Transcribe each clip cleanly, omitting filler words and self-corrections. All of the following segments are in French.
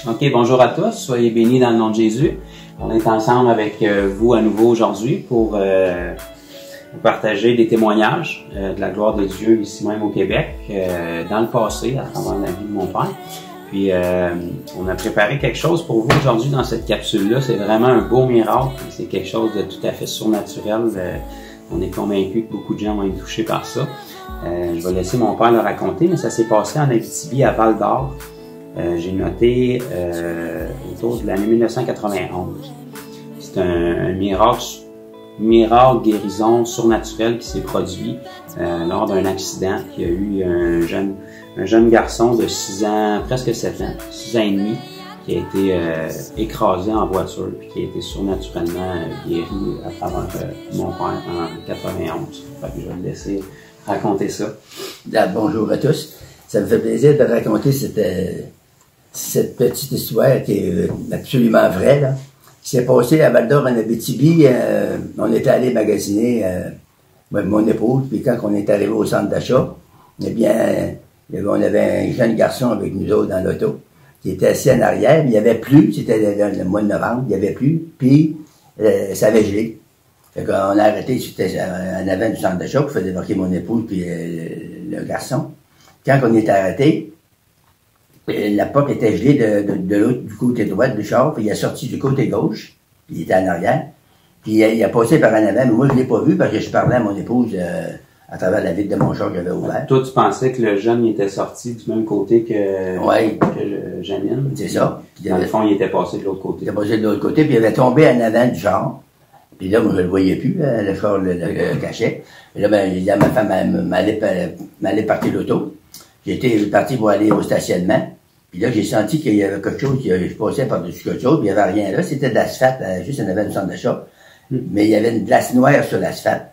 OK, bonjour à tous, soyez bénis dans le nom de Jésus. On est ensemble avec vous à nouveau aujourd'hui pour vous partager des témoignages de la gloire de Dieu ici même au Québec, dans le passé, à travers la vie de mon père. Puis on a préparé quelque chose pour vous aujourd'hui dans cette capsule-là. C'est vraiment un beau miracle, c'est quelque chose de tout à fait surnaturel. On est convaincu que beaucoup de gens vont être touchés par ça. Je vais laisser mon père le raconter, mais ça s'est passé en Abitibi, à Val-d'Or. J'ai noté autour de l'année 1991. C'est un miracle guérison surnaturelle qui s'est produit lors d'un accident qui a eu un jeune garçon de 6 ans, presque 7 ans, 6 ans et demi, qui a été écrasé en voiture puis qui a été surnaturellement guéri à travers mon père en 91. Fait que je vais le laisser raconter ça. Bonjour à tous. Ça me fait plaisir de raconter cette petite histoire qui est absolument vraie, là. Qui s'est passé à Val-d'Or en Abitibi. On était allé magasiner, mon épouse, puis quand on est arrivé au centre d'achat, eh bien, on avait un jeune garçon avec nous autres dans l'auto, qui était assis en arrière, mais il y avait plu, c'était le mois de novembre, il y avait plu, puis ça avait gelé. Fait qu'on a arrêté, c'était en avant du centre d'achat, pour faire débarquer mon épouse puis le garçon. Quand on est arrêté, la porte était gelée de l'autre, du côté droit du char, puis il est sorti du côté gauche, puis il était en arrière, puis il a passé par en avant, mais moi je l'ai pas vu parce que je parlais à mon épouse à travers la vitre de mon char que j'avais ouvert. Toi, tu pensais que le jeune il était sorti du même côté que Janine? C'est ça. Dans le fond, il était passé de l'autre côté. Il était passé de l'autre côté, puis il avait tombé en avant du char. Puis là, moi, je le voyais plus, le char le cachait. Et là, ben, ma femme m'allait partir l'auto. J'étais parti pour aller au stationnement. Puis là, j'ai senti qu'il y avait quelque chose, je passais par-dessus quelque chose, puis il n'y avait rien là. C'était de l'asphalte, juste en avant du centre d'achat. Mais il y avait une glace noire sur l'asphalte.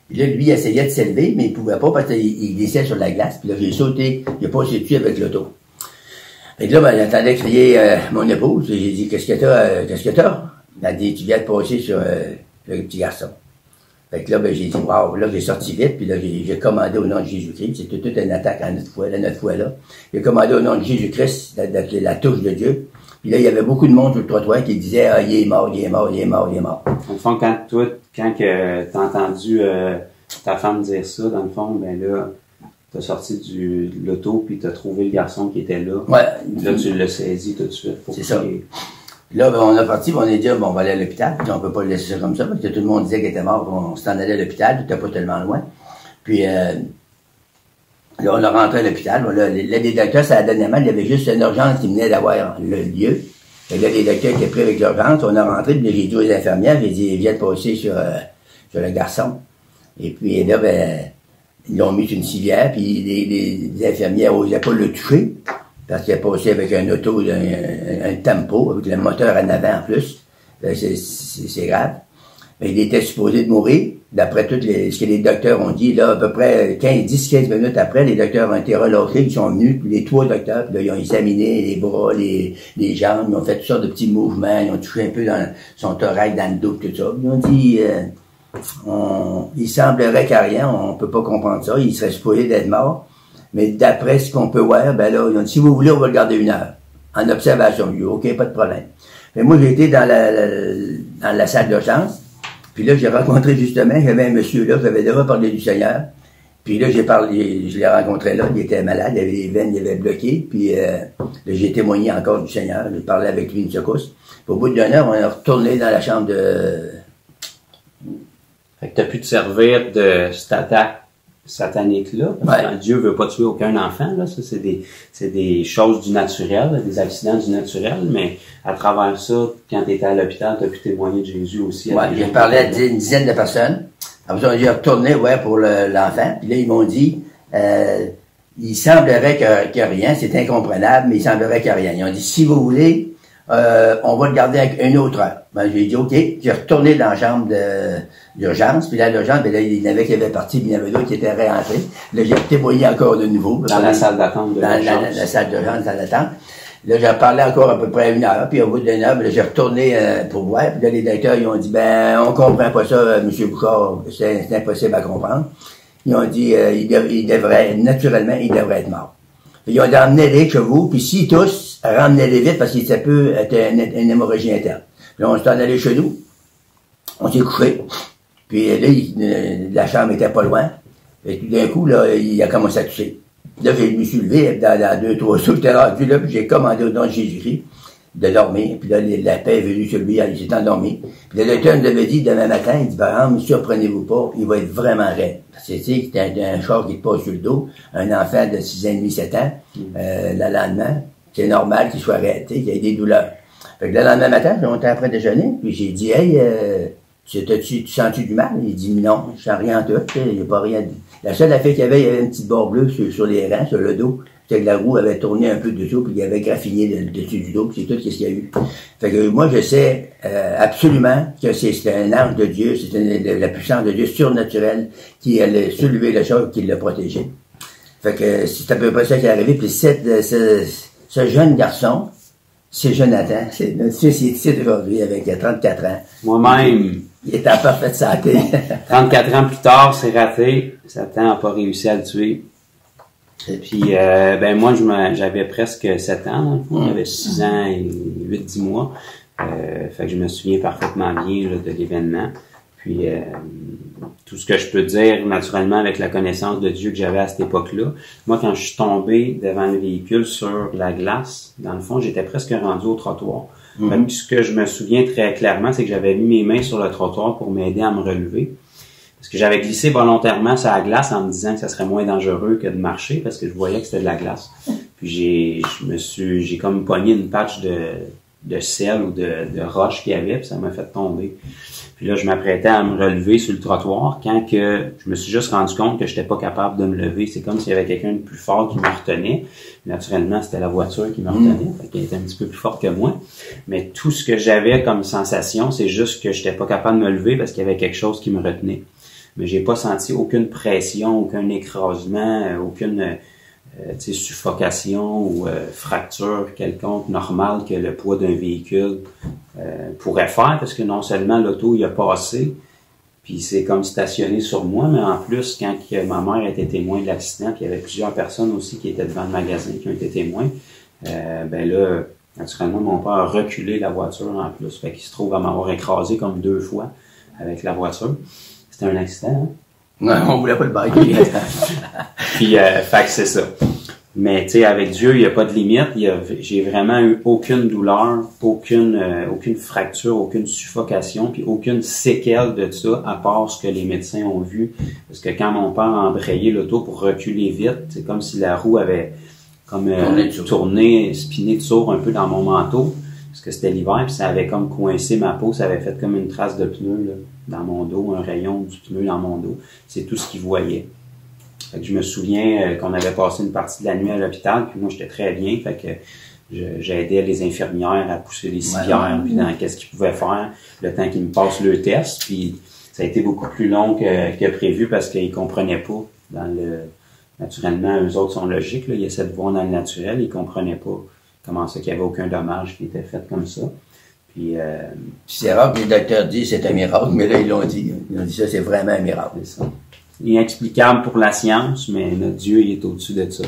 Puis là, lui, il essayait de s'élever, mais il pouvait pas parce qu'il glissait sur la glace. Puis là, j'ai sauté, il a passé dessus avec l'auto. Fait que là, ben, j'entendais crier mon épouse. J'ai dit, qu'est-ce que t'as? Elle a dit, tu viens de passer sur le petit garçon. Fait que là, ben, j'ai dit, wow, là, j'ai sorti vite, puis là, j'ai commandé au nom de Jésus-Christ. C'était toute une attaque à notre foi là. J'ai commandé au nom de Jésus-Christ, la touche de Dieu. Puis là, il y avait beaucoup de monde sur le trottoir qui disait, ah, il est mort, il est mort, il est mort, il est mort. Dans le fond, quand t'as entendu ta femme dire ça, dans le fond, ben là, t'as sorti de l'auto puis t'as trouvé le garçon qui était là. Ouais. Là, tu l'as saisi tout de suite. C'est ça. Là, ben, on est parti, on a dit, bon, on va aller à l'hôpital. Puis on peut pas le laisser ça comme ça, parce que tout le monde disait qu'il était mort. On s'en allait à l'hôpital, tout était pas tellement loin. Puis, là, on a rentré à l'hôpital. Là, les docteurs, ça dernièrement, il y avait juste une urgence qui venait d'avoir le lieu. Et là, les docteurs étaient pris avec l'urgence. On a rentré, puis j'ai dit aux infirmières, j'ai dit, viens de passer sur le garçon. Et puis, là, ben, ils l'ont mis sur une civière, puis les infirmières n'osaient pas le toucher. Parce qu'il a passé avec un auto, un tempo, avec le moteur en avant en plus. C'est grave. Mais il était supposé de mourir. D'après ce que les docteurs ont dit, là, à peu près 10-15 minutes après, les docteurs ont été relâchés, ils sont venus, puis les 3 docteurs, puis là, ils ont examiné les bras, les jambes, ils ont fait toutes sortes de petits mouvements, ils ont touché un peu dans son thorax, dans le dos, tout ça. Ils ont dit, il semblerait qu'il n'y a rien, on peut pas comprendre ça, il serait supposé d'être mort. Mais d'après ce qu'on peut voir, ben là, ils ont dit, si vous voulez, on va le garder 1 heure. En observation. J'ai dit, OK, pas de problème. Mais moi, j'ai été dans la salle d'urgence. Puis là, j'ai rencontré justement, j'avais un monsieur là, qui avait déjà parlé du Seigneur. Puis là, je l'ai rencontré là, il était malade, il avait les veines, il avait bloqué. Puis là, j'ai témoigné encore du Seigneur. J'ai parlé avec lui une secousse. Puis au bout d'1 heure, on est retourné dans la chambre de... Fait que t'as pu te servir de cette attaque satanique-là. Ouais. Dieu veut pas tuer aucun enfant, là. Ça, c'est des choses du naturel, des accidents du naturel, mais à travers ça, quand tu étais à l'hôpital, tu as pu témoigner de Jésus aussi. Ouais, j'ai parlé à une dizaine de personnes. Après ça, j'ai retourné, pour l'enfant. Puis là, ils m'ont dit, il semblerait qu'il n'y a rien, c'est incomprenable, mais il semblerait qu'il n'y a rien. Ils ont dit, si vous voulez, on va le garder avec une autre heure. Ben, j'ai dit, OK. J'ai retourné dans la chambre d'urgence. Puis là, l'urgence, ben là, il y en avait qui avaient parti, puis il y en avait d'autres qui étaient rentrés. Là, j'ai témoigné encore de nouveau. Dans la salle d'attente de l'urgence. Dans la salle d'urgence, dans l'attente. Là, j'ai parlé encore à peu près 1 heure. Puis au bout d'1 heure, ben, là, j'ai retourné pour voir. Puis là, les docteurs, ils ont dit, ben, on comprend pas ça, M. Bouchard. C'est impossible à comprendre. Ils ont dit, il devrait, naturellement, il devrait être mort. Puis, ils ont emmené les chevaux, puis s'ils toussent, ramenait vite parce qu'il était une hémorragie interne. Puis là, on s'est en allé chez nous. On s'est couché. Puis là, la chambre était pas loin. Et tout d'un coup, là, il a commencé à tousser. Là, je me suis levé dans 2-3 jours. J'étais rendu là, puis j'ai commandé au nom de Jésus-Christ de dormir. Puis là, la paix est venue sur lui, il s'est endormi. Puis le docteur nous avait dit demain matin, il dit, par exemple, surprenez-vous pas, il va être vraiment raide. Parce que, tu sais, c'était un char qui te passe sur le dos, un enfant de 6 ans et demi, 7 ans, le lendemain, c'est normal qu'il soit raide, tu sais, qu'il ait des douleurs. Fait que le lendemain matin, je montais après déjeuner, puis j'ai dit, hey, tu sens-tu du mal? Il dit, non, je sens rien en tout, il n'y a pas rien. La seule affaire qu'il y avait une petite barre bleue sur les reins, sur le dos. C'était que la roue avait tourné un peu dessous, puis il avait graffiné le dessus du dos, puis c'est tout ce qu'il y a eu. Fait que moi, je sais absolument que c'est un ange de Dieu, c'est la puissance de Dieu surnaturelle qui a soulevé le choc, qui l'a protégé. Fait que c'est à peu près ça qui est arrivé. Puis ce jeune garçon, c'est Jonathan, c'est notre fils ici aujourd'hui avec 34 ans. Moi-même. Il est en parfaite santé. 34 ans plus tard, c'est raté. Satan n'a pas réussi à le tuer. Et puis, ben moi, j'avais presque 7 ans, dans le fond. J'avais 6 ans et 8-10 mois. Fait que je me souviens parfaitement bien là, de l'événement. Puis, tout ce que je peux dire, naturellement, avec la connaissance de Dieu que j'avais à cette époque-là, moi, quand je suis tombé devant le véhicule sur la glace, dans le fond, j'étais presque rendu au trottoir. Fait que ce que je me souviens très clairement, c'est que j'avais mis mes mains sur le trottoir pour m'aider à me relever. Parce que j'avais glissé volontairement sur la glace en me disant que ça serait moins dangereux que de marcher parce que je voyais que c'était de la glace. Puis j'ai comme pogné une patch de sel ou de roche qu'il y avait, puis ça m'a fait tomber. Puis là, je m'apprêtais à me relever sur le trottoir quand que je me suis juste rendu compte que j'étais pas capable de me lever. C'est comme s'il y avait quelqu'un de plus fort qui me retenait. Naturellement, c'était la voiture qui me retenait, fait qu'elle était un petit peu plus forte que moi. Mais tout ce que j'avais comme sensation, c'est juste que j'étais pas capable de me lever parce qu'il y avait quelque chose qui me retenait. Mais j'ai pas senti aucune pression, aucun écrasement, aucune suffocation ou fracture quelconque normale que le poids d'un véhicule pourrait faire, parce que non seulement l'auto il a passé, puis c'est comme stationné sur moi, mais en plus, quand ma mère était témoin de l'accident, puis il y avait plusieurs personnes aussi qui étaient devant le magasin qui ont été témoins, ben là, naturellement, mon père a reculé la voiture en plus, fait qu'il se trouve à m'avoir écrasé comme 2 fois avec la voiture. C'était un accident, hein? Non, on voulait pas le bailler. Puis, fait que c'est ça. Mais, tu sais, avec Dieu, il n'y a pas de limite. J'ai vraiment eu aucune douleur, aucune fracture, aucune suffocation, puis aucune séquelle de ça, à part ce que les médecins ont vu. Parce que quand mon père a embrayé l'auto pour reculer vite, c'est comme si la roue avait comme tourné, spiné de sourd un peu dans mon manteau, parce que c'était l'hiver, puis ça avait comme coincé ma peau, ça avait fait comme une trace de pneu là, dans mon dos, un rayon du pneu dans mon dos. C'est tout ce qu'il voyait. Fait que je me souviens qu'on avait passé une partie de la nuit à l'hôpital, puis moi j'étais très bien, fait que j'aidais les infirmières à pousser les civières, puis dans qu'est-ce qu'ils pouvaient faire, le temps qu'ils me passent le test, puis ça a été beaucoup plus long que prévu parce qu'ils comprenaient pas naturellement, eux autres sont logiques, là, ils essaient de voir dans le naturel, ils comprenaient pas comment ça qu'il y avait aucun dommage qui était fait comme ça. Puis c'est rare que les docteurs disent c'est un miracle, mais là ils l'ont dit. Ils ont dit ça, c'est vraiment un miracle. C'est ça. Inexplicable pour la science, mais notre Dieu, il est au-dessus de ça.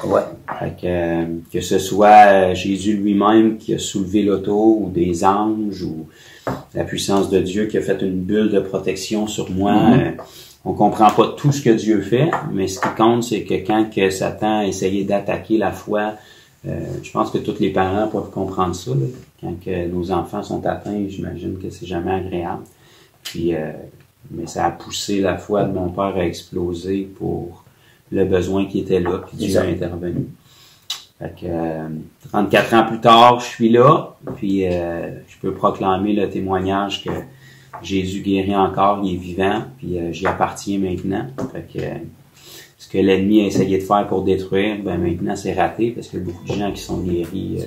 Ouais. Fait que ce soit Jésus lui-même qui a soulevé l'auto, ou des anges, ou la puissance de Dieu qui a fait une bulle de protection sur moi, on comprend pas tout ce que Dieu fait, mais ce qui compte, c'est que quand que Satan a essayé d'attaquer la foi, je pense que tous les parents peuvent comprendre ça, là. Quand que nos enfants sont atteints, j'imagine que c'est jamais agréable. Puis mais ça a poussé la foi de mon père à exploser pour le besoin qui était là, puis Dieu a intervenu. Fait que 34 ans plus tard, je suis là, puis je peux proclamer le témoignage que Jésus guérit encore, il est vivant, puis j'y appartiens maintenant. Fait que ce que l'ennemi a essayé de faire pour détruire, ben maintenant c'est raté, parce qu'il y a beaucoup de gens qui sont guéris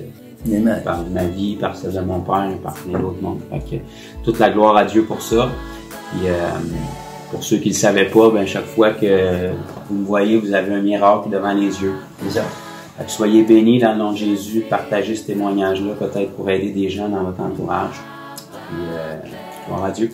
par ma vie, par celle de mon père, par plein d'autres mondes. Fait que toute la gloire à Dieu pour ça. Puis pour ceux qui ne le savaient pas, ben chaque fois que vous me voyez, vous avez un miracle devant les yeux. C'est ça. Fait que soyez bénis dans le nom de Jésus, partagez ce témoignage-là, peut-être pour aider des gens dans votre entourage. Puis gloire à Dieu.